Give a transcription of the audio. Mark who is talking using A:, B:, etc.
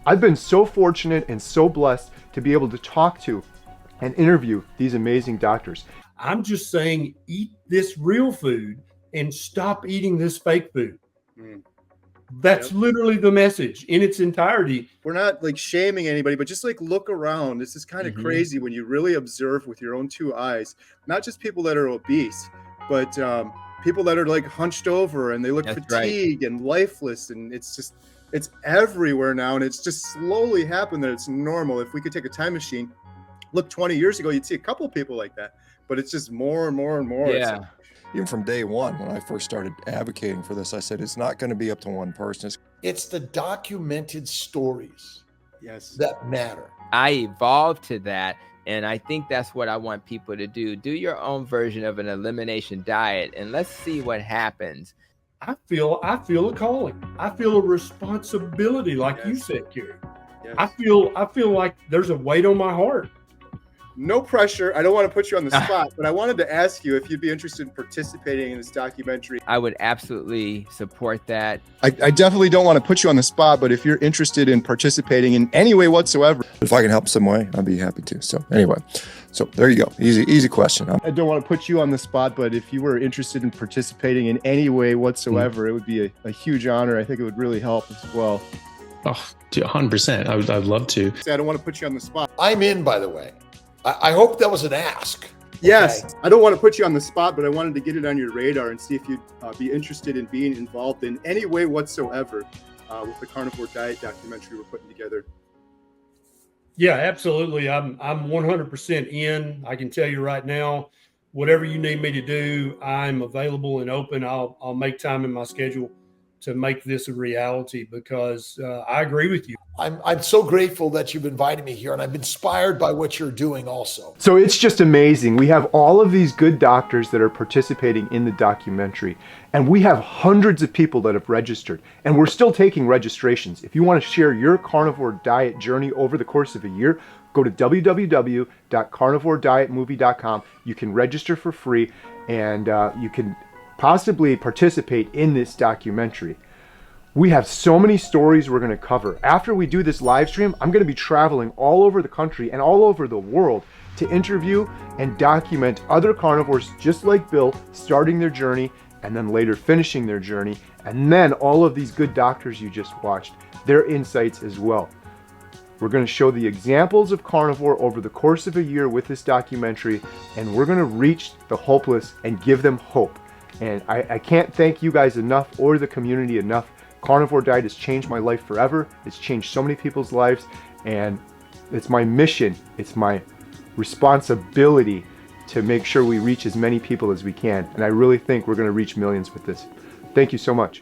A: I've been so fortunate and so blessed to be able to talk to and interview these amazing doctors.
B: I'm just saying, eat this real food and stop eating this fake food. That's literally the message in its entirety.
C: We're not like shaming anybody, but just like look around. This is kind of crazy when you really observe with your own two eyes, not just people that are obese, but people that are like hunched over and they look fatigued and lifeless. And it's everywhere now. And it's just slowly happened that it's normal. If we could take a time machine, look 20 years ago, you'd see a couple of people like that, but it's just more and more and more.
D: Yeah.
E: Even from day one, when I first started advocating for this, I said, it's not going to be up to one person.
F: It's the documented stories that matter.
D: I evolved to that. And I think that's what I want people to do. Do your own version of an elimination diet and let's see what happens.
B: I feel a calling. I feel a responsibility, like you said, Kerry. I feel like there's a weight on my heart.
C: No pressure. I don't want to put you on the spot, but I wanted to ask you if you'd be interested in participating in this documentary.
D: I would absolutely support that.
C: I definitely don't want to put you on the spot, but if you're interested in participating in any way whatsoever.
E: If I can help some way, I'd be happy to. So anyway, so there you go. Easy question.
A: I don't want to put you on the spot, but if you were interested in participating in any way whatsoever, it would be a huge honor. I think it would really help as well.
G: Oh, 100%. I'd love to.
C: I don't want to put you on the spot.
F: I'm in, by the way. I hope that was an ask.
C: Yes. Okay. I don't want to put you on the spot, but I wanted to get it on your radar and see if you'd be interested in being involved in any way whatsoever with the Carnivore Diet documentary we're putting together.
B: Yeah, absolutely. I'm 100% in. I can tell you right now, whatever you need me to do, I'm available and open. I'll make time in my schedule to make this a reality because I agree with you.
F: I'm so grateful that you've invited me here, and I'm inspired by what you're doing also.
A: So it's just amazing. We have all of these good doctors that are participating in the documentary, and we have hundreds of people that have registered, and we're still taking registrations. If you want to share your carnivore diet journey over the course of a year, go to www.carnivoredietmovie.com. You can register for free, and you can possibly participate in this documentary. We have so many stories we're going to cover. After we do this live stream, I'm going to be traveling all over the country and all over the world to interview and document other carnivores just like Bill, starting their journey and then later finishing their journey, and then all of these good doctors you just watched, their insights as well. We're going to show the examples of carnivore over the course of a year with this documentary, and we're going to reach the hopeless and give them hope. And I can't thank you guys enough, or the community enough. Carnivore diet has changed my life forever. It's changed so many people's lives, and it's my mission, it's my responsibility to make sure we reach as many people as we can. And I really think we're going to reach millions with this. Thank you so much.